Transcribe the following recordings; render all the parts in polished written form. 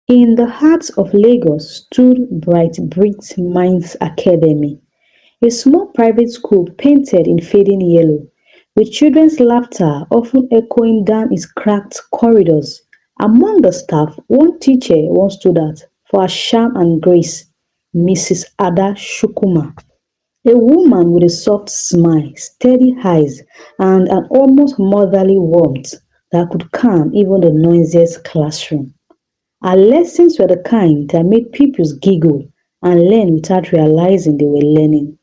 In the heart of Lagos stood Bright Brits Minds Academy, a small private school painted in fading yellow, with children's laughter often echoing down its cracked corridors. Among the staff, one teacher once stood out for her charm and grace, Mrs. Ada Shukuma, a woman with a soft smile, steady eyes, and an almost motherly warmth that could calm even the noisiest classroom. Her lessons were the kind that made pupils giggle and learn without realizing they were learning.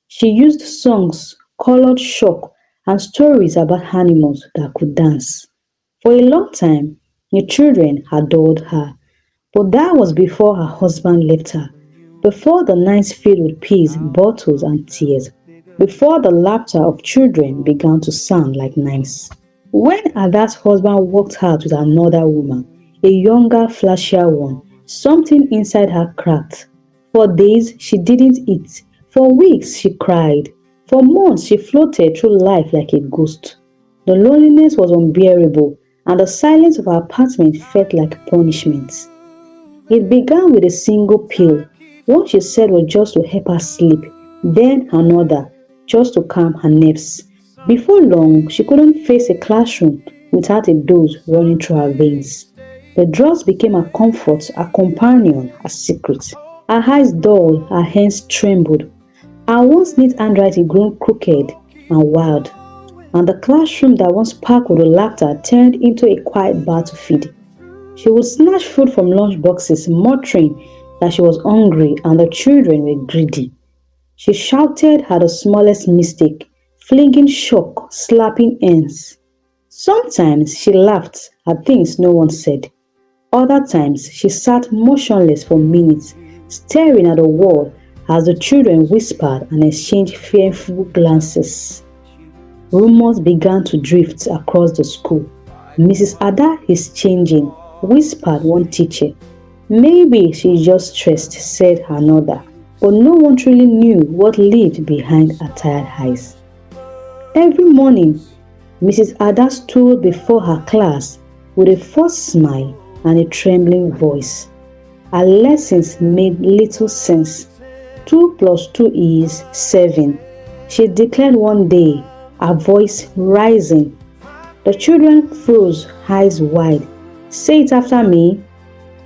She used songs, colored chalk, and stories about animals that could dance. For a long time, the children adored her, but that was before her husband left her, before the nights filled with peas, bottles, and tears, before the laughter of children began to sound like knives. When Ada's husband walked out with another woman, a younger, flashier one, something inside her cracked. For days she didn't eat. For weeks she cried. For months she floated through life like a ghost. The loneliness was unbearable, and the silence of her apartment felt like punishment. It began with a single pill. One she said was just to help her sleep, then another, just to calm her nerves. Before long, she couldn't face a classroom without a dose running through her veins. The drugs became her comfort, her companion, her secret. Her eyes dulled, her hands trembled, her once neat handwriting grew crooked and wild, and the classroom that once sparkled with laughter turned into a quiet battlefield. She would snatch food from lunch boxes, muttering that she was hungry and the children were greedy. She shouted at the smallest mistake, flinging chalk, slapping ends. Sometimes she laughed at things no one said. Other times she sat motionless for minutes, staring at the wall as the children whispered and exchanged fearful glances. Rumors began to drift across the school. Mrs. Ada is changing, whispered one teacher. Maybe she's just stressed, said another, but no one truly knew what lived behind her tired eyes. Every morning, Mrs. Ada stood before her class with a forced smile and a trembling voice. Her lessons made little sense. 2 plus 2 is 7, she declared one day, her voice rising. The children froze, eyes wide. Say it after me.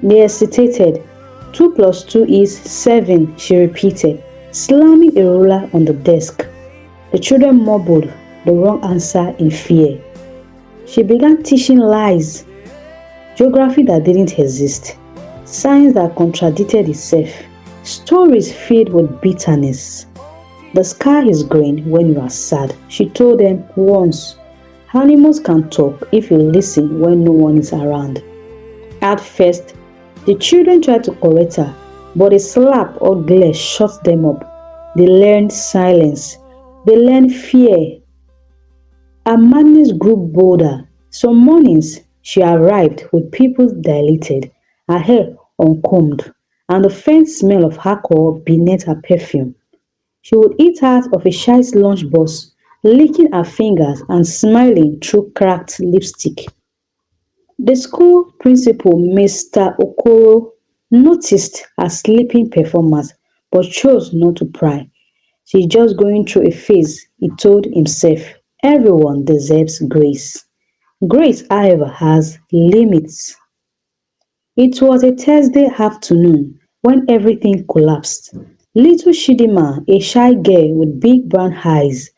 They hesitated. 2 plus 2 is 7, she repeated, slamming a ruler on the desk. The children mumbled the wrong answer in fear. She began teaching lies, geography that didn't exist, science that contradicted itself, stories filled with bitterness. The sky is green when you are sad, she told them once. Animals can talk if you listen when no one is around. At first, the children tried to correct her, but a slap or glare shut them up. They learned silence. They learned fear. Her madness grew bolder. Some mornings, she arrived with pupils dilated, her hair uncombed, and the faint smell of alcohol beneath her perfume. She would eat out of a shy's lunchbox, licking her fingers and smiling through cracked lipstick. The school principal, Mr. Okoro, noticed her sleeping performance but chose not to pry. She's just going through a phase, he told himself. Everyone deserves grace. Grace, however, has limits. It was a Thursday afternoon when everything collapsed. Little Chidima, a shy girl with big brown eyes,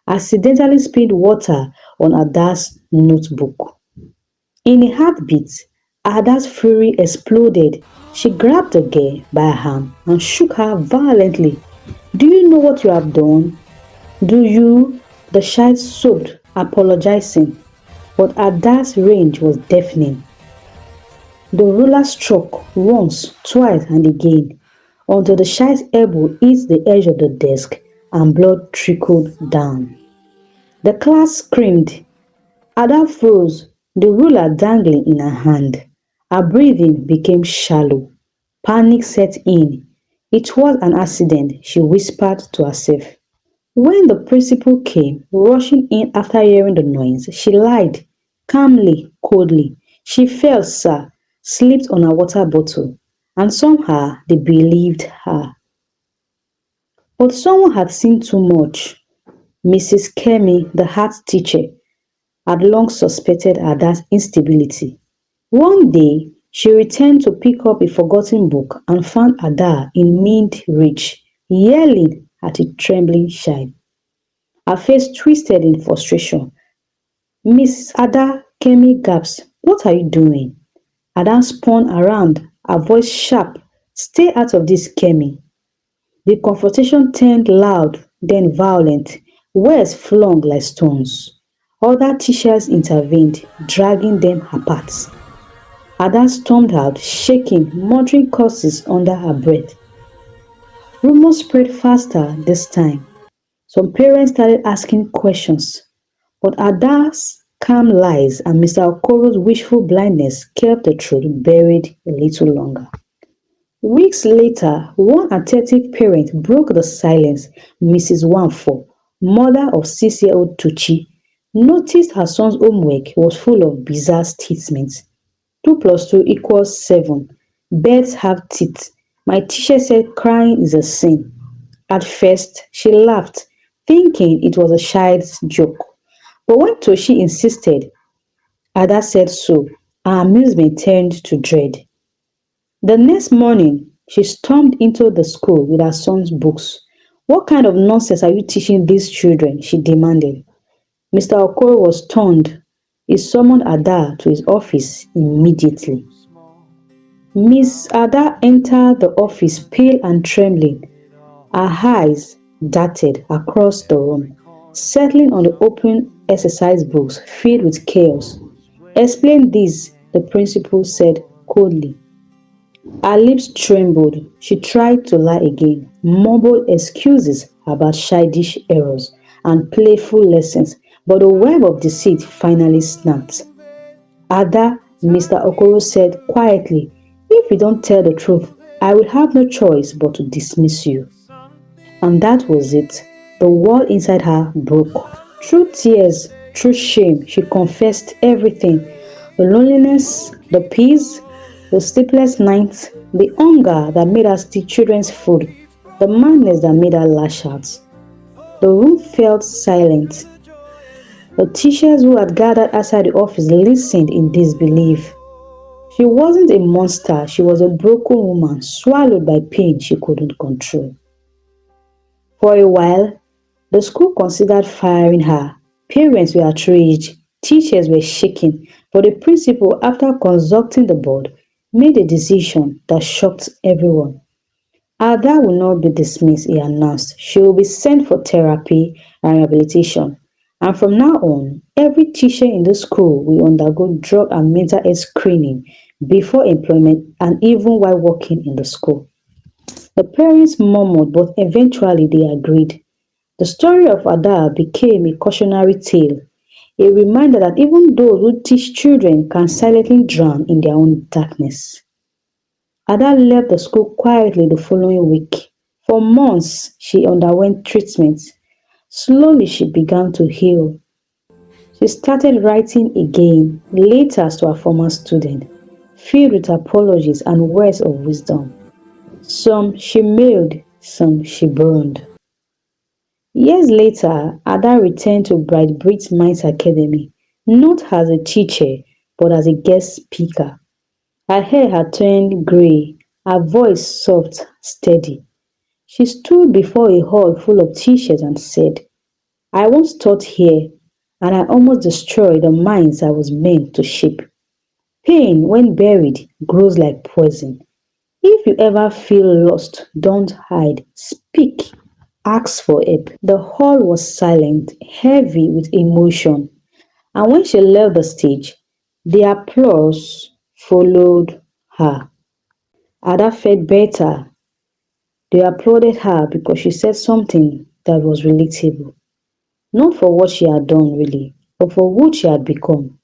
accidentally spilled water on Ada's notebook. In a heartbeat, Ada's fury exploded. She grabbed the girl by her arm and shook her violently. Do you know what you have done? Do you? The child sobbed, apologizing, but Ada's rage was deafening. The ruler struck once, twice, and again, until the child's elbow hit the edge of the desk and blood trickled down. The class screamed. Ada froze, the ruler dangling in her hand. Her breathing became shallow. Panic set in. It was an accident, she whispered to herself. When the principal came, rushing in after hearing the noise, she lied, calmly, coldly. She fell, sir. slipped on her water bottle, and somehow they believed her. But someone had seen too much. Mrs. Kemi, the art teacher, had long suspected Ada's instability. One day, she returned to pick up a forgotten book and found Ada in mid-reach, yelling at a trembling child. Her face twisted in frustration. "Miss Ada," Kemi gasped, "what are you doing?" Ada spun around, her voice sharp. "Stay out of this, Kemi." The confrontation turned loud, then violent, words flung like stones. Other teachers intervened, dragging them apart. Ada stormed out, shaking, muttering curses under her breath. Rumors spread faster this time. Some parents started asking questions, but Ada's calm lies and Mr. Okoro's wishful blindness kept the truth buried a little longer. Weeks later, one attentive parent broke the silence. Mrs. Wanfo, mother of 6-year-old Tuchi, noticed her son's homework was full of bizarre statements. 2 plus 2 equals 7. Birds have teeth. My teacher said crying is a sin. At first, she laughed, thinking it was a child's joke. But when Toshi insisted, Ada said so, her amusement turned to dread. The next morning, she stormed into the school with her son's books. "What kind of nonsense are you teaching these children?" she demanded. Mr. Okoro was stunned. He summoned Ada to his office immediately. Miss Ada entered the office pale and trembling. Her eyes darted across the room, settling on the open exercise books filled with chaos. "Explain this," the principal said coldly. Her lips trembled. She tried to lie again, mumbled excuses about childish errors and playful lessons, but the web of deceit finally snapped. "Ada," Mr. Okoro said quietly, "if you don't tell the truth, I will have no choice but to dismiss you." And that was it. The wall inside her broke. Through tears, through shame, she confessed everything: the loneliness, the peace, the sleepless nights, the hunger that made her steal children's food, the madness that made her lash out. The room felt silent. The teachers who had gathered outside the office listened in disbelief. She wasn't a monster, she was a broken woman swallowed by pain she couldn't control. For a while, the school considered firing her. Parents were outraged, teachers were shaken, but the principal, after consulting the board, made a decision that shocked everyone. Ada will not be dismissed, he announced. She will be sent for therapy and rehabilitation. And from now on, every teacher in the school will undergo drug and mental health screening before employment and even while working in the school. The parents murmured, but eventually they agreed. The story of Ada became a cautionary tale, a reminder that even those who teach children can silently drown in their own darkness. Ada left the school quietly the following week. For months, she underwent treatment. Slowly, she began to heal. She started writing again, letters to her former student, filled with apologies and words of wisdom. Some she mailed, some she burned. Years later, Ada returned to Bright Brits Minds Academy, not as a teacher, but as a guest speaker. Her hair had turned grey, her voice soft, steady. She stood before a hall full of teachers and said, "I once taught here, and I almost destroyed the minds I was meant to shape. Pain, when buried, grows like poison. If you ever feel lost, don't hide. Speak. Ask for help." The hall was silent, heavy with emotion, and when she left the stage, the applause followed her. Ada felt better. They applauded her because she said something that was relatable, not for what she had done really, but for who she had become.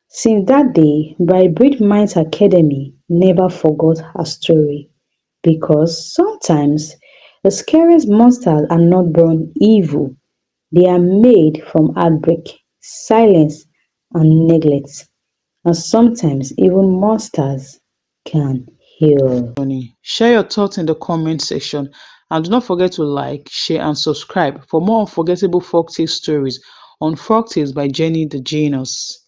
Since that day, Bright Brits Minds Academy never forgot her story, because sometimes the scariest monsters are not born evil, they are made from heartbreak, silence, and neglect. and sometimes even monsters can heal. Share your thoughts in the comment section and do not forget to like, share, and subscribe for more unforgettable folktale stories on Folktales by Jenny the Genius.